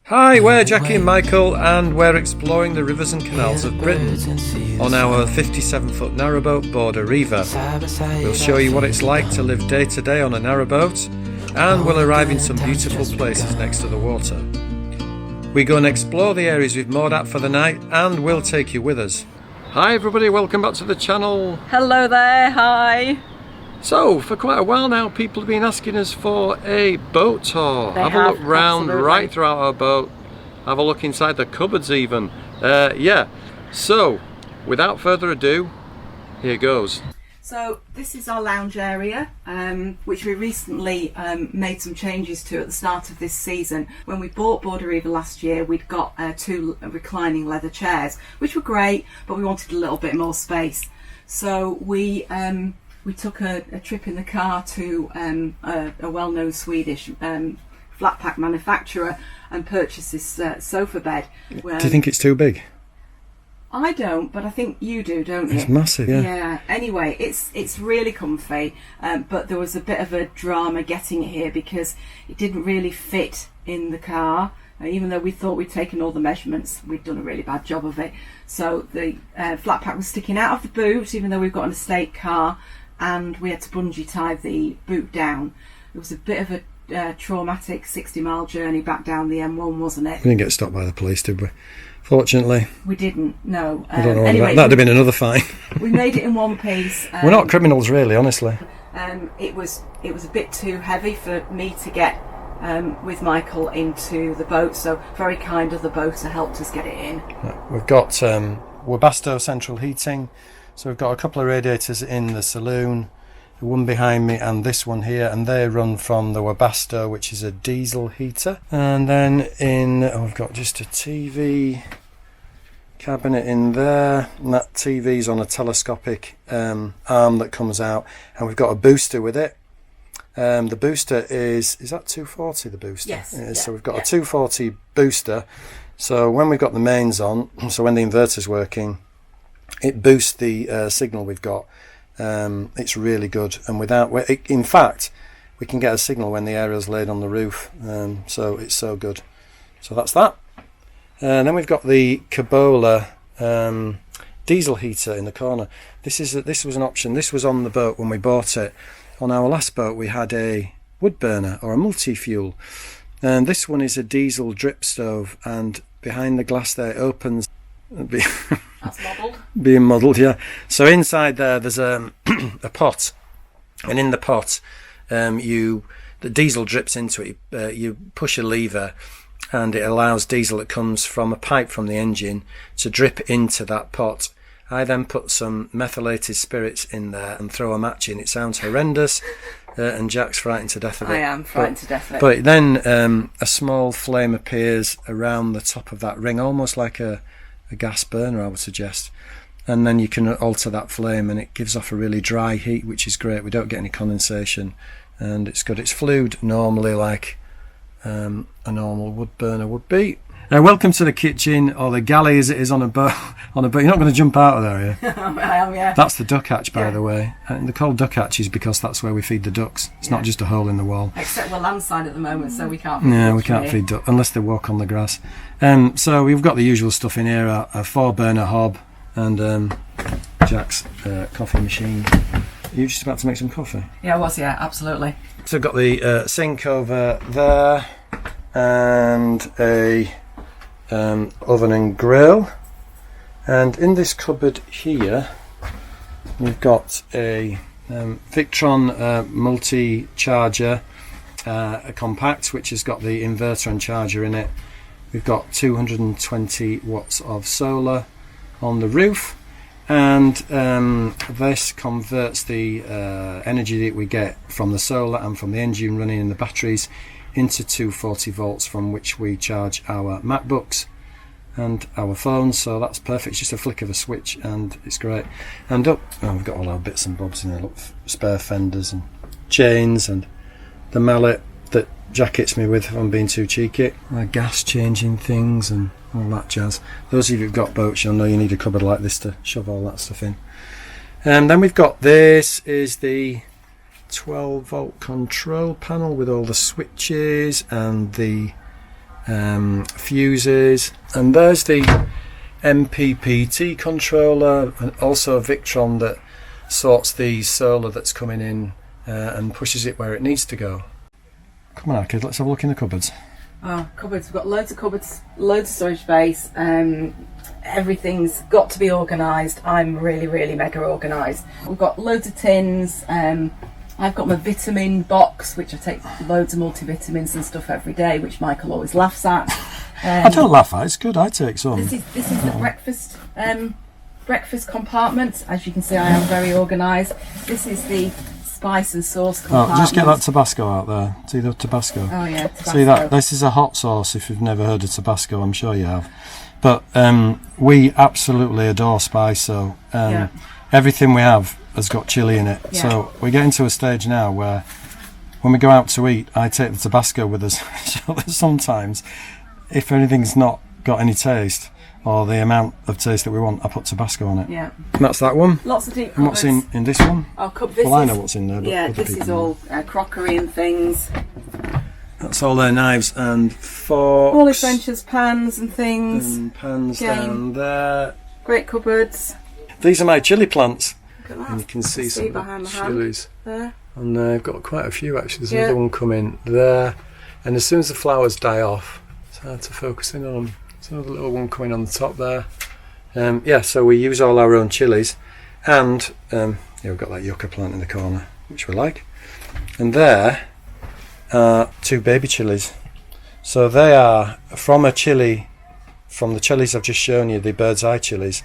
Hi, we're Jackie and Michael, and we're exploring the rivers and canals of Britain on our 57-foot narrowboat Border Reiver. We'll show you what it's like to live day to day on a narrowboat, and we'll arrive in some beautiful places next to the water. We go and explore the areas we've moored at for the night, and we'll take you with us. Hi everybody, welcome back to the channel. Hello there, hi. So, for quite a while now, people have been asking us for a boat tour. Have a look round right throughout our boat. Have a look inside the cupboards even. Yeah, so, without further ado, here goes. So, this is our lounge area, which we recently made some changes to at the start of this season. When we bought Border Reiver last year, we'd got two reclining leather chairs, which were great, but we wanted a little bit more space. So, we took a trip in the car to a well-known Swedish flat pack manufacturer and purchased this sofa bed. Do you think it's too big? I don't, but I think you do, don't you? It's massive, yeah. Yeah. Anyway, it's really comfy, but there was a bit of a drama getting it here because it didn't really fit in the car. Even though we thought we'd taken all the measurements, we'd done a really bad job of it. So the flat pack was sticking out of the boot, even though we've got an estate car, and we had to bungee tie the boot down. It was a bit of a traumatic 60-mile journey back down the M1, wasn't it? We didn't get stopped by the police, did we? Fortunately. We didn't, no. I don't know anyway, that'd have been another fine. We made it in one piece. We're not criminals really, honestly. It was a bit too heavy for me to get with Michael into the boat, so very kind of the boater helped us get it in. We've got Webasto central heating. So we've got a couple of radiators in the saloon, one behind me and this one here, and they run from the Webasto, which is a diesel heater. And then we've got just a TV cabinet in there, and that TV's on a telescopic arm that comes out, and we've got a booster with it. The booster is that 240, the booster? Yes. Yeah, so we've got a 240 booster, so when we've got the mains on, so when the inverter's working, it boosts the signal we've got. It's really good, and in fact we can get a signal when the aerial's laid on the roof, so it's so good. So that's that. And then we've got the Cabola diesel heater in the corner. This was an option. This was on the boat when we bought it. On our last boat we had a wood burner or a multi-fuel, and this one is a diesel drip stove, and behind the glass there it opens. That's modelled. Being modelled, yeah. So inside there's a pot, and in the pot the diesel drips into it. You push a lever and it allows diesel that comes from a pipe from the engine to drip into that pot. I then put some methylated spirits in there and throw a match in. It sounds horrendous, and Jack's frightened to death of it. I am frightened to death of it. But then a small flame appears around the top of that ring, almost like a gas burner, I would suggest, and then you can alter that flame and it gives off a really dry heat, which is great. We don't get any condensation, and it's good. It's flued normally like a normal wood burner would be. Welcome to the kitchen, or the galley as it is on a boat. You're not going to jump out of there, are you? I am, yeah. That's the duck hatch, by the way, and they're called duck hatches because that's where we feed the ducks. It's not just a hole in the wall. Except we're landside at the moment, so we can't feed Yeah, we can't feed ducks unless they walk on the grass. So we've got the usual stuff in here, a 4-burner hob, and Jack's coffee machine. Are you just about to make some coffee? Yeah, I was, yeah, absolutely. So I've got the sink over there, and a oven and grill, and in this cupboard here we've got a Victron multi-charger, a compact, which has got the inverter and charger in it. We've got 220 watts of solar on the roof, and this converts the energy that we get from the solar and from the engine running in the batteries into 240 volts, from which we charge our MacBooks and our phones. So that's perfect. It's just a flick of a switch and it's great. And we've got all our bits and bobs in there. Look, spare fenders and chains, and the mallet that Jack hits me with if I'm being too cheeky. Gas changing things and all that jazz. Those of you who've got boats, you'll know you need a cupboard like this to shove all that stuff in. And then we've got this is the 12 volt control panel with all the switches and the fuses, and there's the MPPT controller, and also a Victron that sorts the solar that's coming in and pushes it where it needs to go. Come on, kid, let's have a look in the cupboards. Oh, cupboards. We've got loads of cupboards, loads of storage space. Everything's got to be organised. I'm really mega organised. We've got loads of tins. I've got my vitamin box, which I take loads of multivitamins and stuff every day, which Michael always laughs at. I don't laugh at it, it's good, I take some. This is the breakfast compartment. As you can see, I am very organised. This is the spice and sauce compartment. Oh, just get that Tabasco out there. See the Tabasco? Oh yeah, Tabasco. See that? This is a hot sauce, if you've never heard of Tabasco, I'm sure you have. But we absolutely adore spice, so everything we have has got chilli in it. Yeah. So we're getting to a stage now where when we go out to eat, I take the Tabasco with us. So that sometimes, if anything's not got any taste, or the amount of taste that we want, I put Tabasco on it. Yeah. And that's that one. Lots of deep cupboards. And what's in this one? Oh, well, I know what's in there. But yeah, this is all crockery and things. That's all their knives and forks. All his French's pans and things. And pans down there. Great cupboards. These are my chilli plants. Look at that. And you can see some behind the chilies. There. And I've got quite a few actually. There's another one coming there. And as soon as the flowers die off, it's hard to focus in on them. There's another little one coming on the top there. Yeah, so we use all our own chilies. And we've got that yucca plant in the corner, which we like. And there are 2 baby chilies. So they are from a chili, from the chilies I've just shown you, the bird's eye chilies.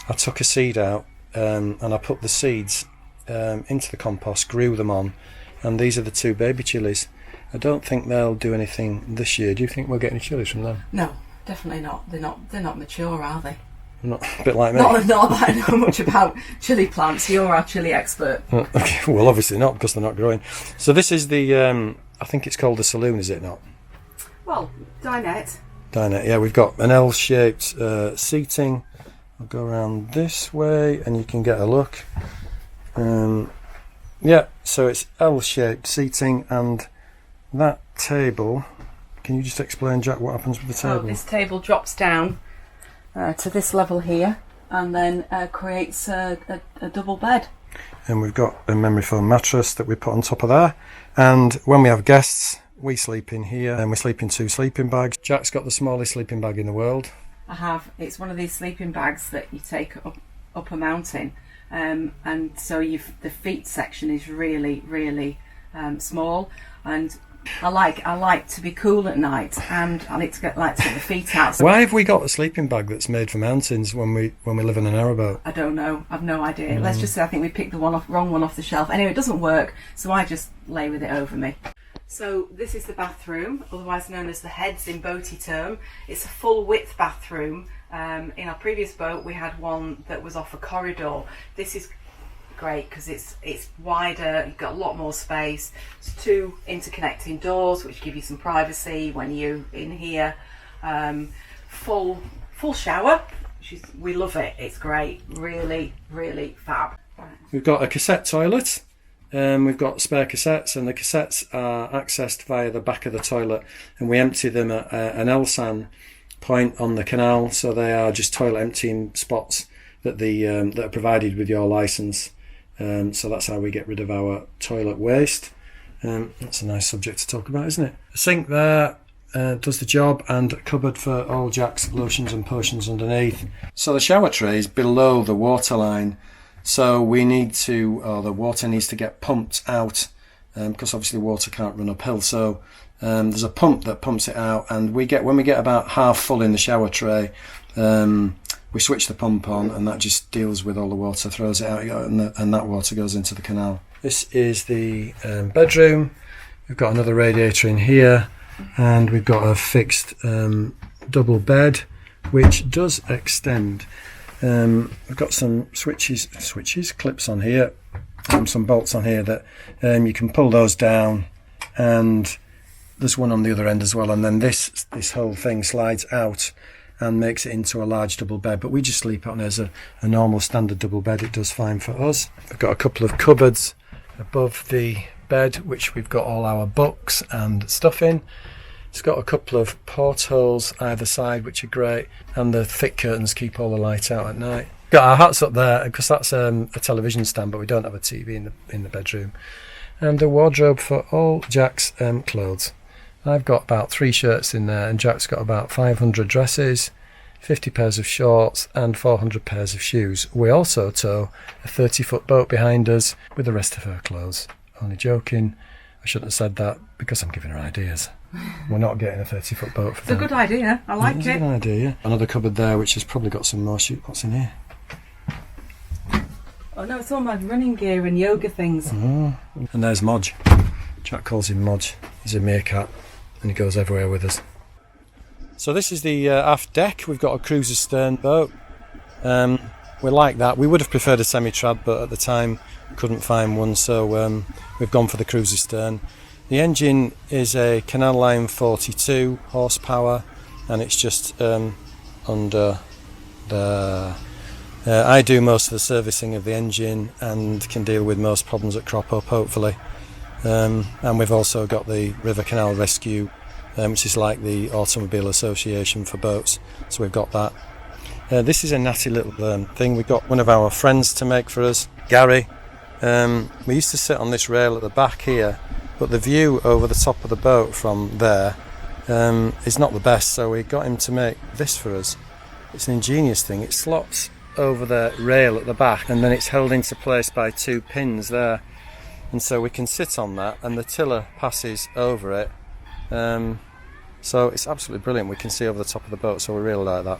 I took a seed out and I put the seeds into the compost, grew them on, and these are the 2 baby chilies. I don't think they'll do anything this year. Do you think we'll get any chilies from them? No, definitely not. They're not mature, are they? Not a bit like me. Not that I know much about chili plants. You're our chili expert. Okay, well, obviously not, because they're not growing. So this is the, I think it's called the saloon, is it not? Well, dinette. Dinette, yeah. We've got an L-shaped seating. I'll go around this way, and you can get a look. Yeah, so it's L-shaped seating, and that table. Can you just explain, Jack, what happens with the table? So this table drops down to this level here, and then creates a double bed. And we've got a memory foam mattress that we put on top of there. And when we have guests, we sleep in here, and we sleep in 2 sleeping bags. Jack's got the smallest sleeping bag in the world. I have. It's one of these sleeping bags that you take up a mountain, and so the feet section is really small. And I like to be cool at night, and I like to get the feet out. Why have we got a sleeping bag that's made for mountains when we live in a narrowboat? I don't know. I've no idea. Let's just say I think we picked the wrong one off the shelf. Anyway, it doesn't work, so I just lay with it over me. So this is the bathroom, otherwise known as the heads in boaty term. It's a full width bathroom. In our previous boat, we had one that was off a corridor. This is great because it's wider, you've got a lot more space. It's 2 interconnecting doors which give you some privacy when you're in here. Full shower. We love it. It's great. Really fab. We've got a cassette toilet. We've got spare cassettes, and the cassettes are accessed via the back of the toilet, and we empty them at an LSAN point on the canal. So they are just toilet emptying spots that that are provided with your licence. So that's how we get rid of our toilet waste. That's a nice subject to talk about, isn't it? A sink there does the job, and a cupboard for all Jack's lotions and potions underneath. So the shower tray is below the water line, so the water needs to get pumped out, because obviously water can't run uphill. So there's a pump that pumps it out, and when we get about half full in the shower tray, we switch the pump on, and that just deals with all the water, throws it out, and that water goes into the canal. This is the bedroom. We've got another radiator in here, and we've got a fixed double bed, which does extend. We've got some clips on here, some bolts on here that you can pull those down, and there's one on the other end as well, and then this whole thing slides out and makes it into a large double bed, but we just sleep on it as a normal standard double bed. It does fine for us. We've got a couple of cupboards above the bed, which we've got all our books and stuff in. It's got a couple of portholes either side, which are great, and the thick curtains keep all the light out at night. Got our hats up there because that's a television stand, but we don't have a TV in the bedroom. And a wardrobe for all Jack's clothes. I've got about 3 shirts in there, and Jack's got about 500 dresses, 50 pairs of shorts, and 400 pairs of shoes. We also tow a 30-foot boat behind us with the rest of her clothes. Only joking. I shouldn't have said that because I'm giving her ideas. We're not getting a 30-foot boat for It's a good idea. I like It's it. a good idea, yeah. Another cupboard there which has probably got some more shoes. What's in here? Oh no, it's all my running gear and yoga things. Oh. And there's Modge. Jack calls him Modge. He's a meerkat and he goes everywhere with us. So this is the aft deck. We've got a cruiser stern boat. We like that. We would have preferred a semi-trad, but at the time couldn't find one, so we've gone for the cruiser stern. The engine is a Canal Line 42 horsepower, and it's just under the... I do most of the servicing of the engine and can deal with most problems that crop up, hopefully. And we've also got the River Canal Rescue, which is like the Automobile Association for boats, so we've got that. This is a natty little thing. We got one of our friends to make for us, Gary. We used to sit on this rail at the back here, but the view over the top of the boat from there is not the best, so we got him to make this for us. It's an ingenious thing. It slots over the rail at the back, and then it's held into place by 2 pins there, and so we can sit on that and the tiller passes over it. So it's absolutely brilliant. We can see over the top of the boat, so we really like that.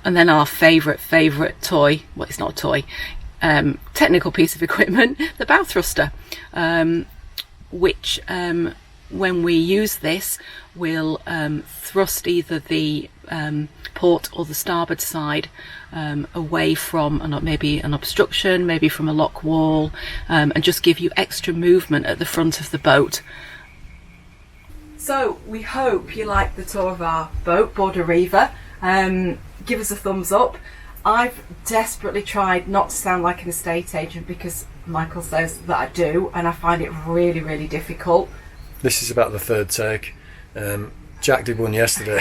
And then our favourite toy, well, it's not a toy, technical piece of equipment, the bow thruster, which when we use this will thrust either the port or the starboard side away from maybe an obstruction, maybe from a lock wall, and just give you extra movement at the front of the boat. So we hope you like the tour of our boat, Border Reiver. Give us a thumbs up. I've desperately tried not to sound like an estate agent because Michael says that I do, and I find it really, really difficult. This is about the 3rd take. Jack did one yesterday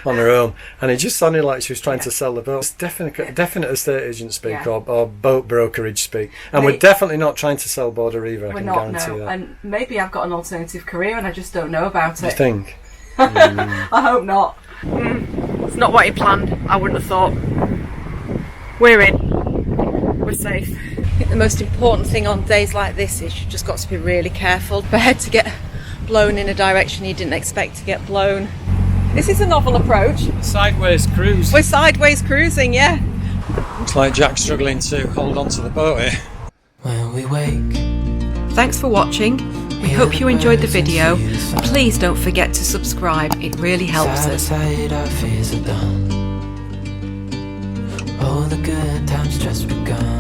on her own, and it just sounded like she was trying to sell the boat. It's definite estate agent speak, or boat brokerage speak. And we're definitely not trying to sell Border Reiver, I can guarantee that. And maybe I've got an alternative career and I just don't know about it. You think? I hope not. It's not what you planned, I wouldn't have thought. We're in. We're safe. I think the most important thing on days like this is you've just got to be really careful. Prepared to get blown in a direction you didn't expect to get blown. This is a novel approach. Sideways cruise. We're sideways cruising, yeah. Looks like Jack's struggling to hold on to the boat here. When we wake, Thanks for watching. We hope you enjoyed the video. Please don't forget to subscribe, it really helps us. side our fears are done. All the good times just begun.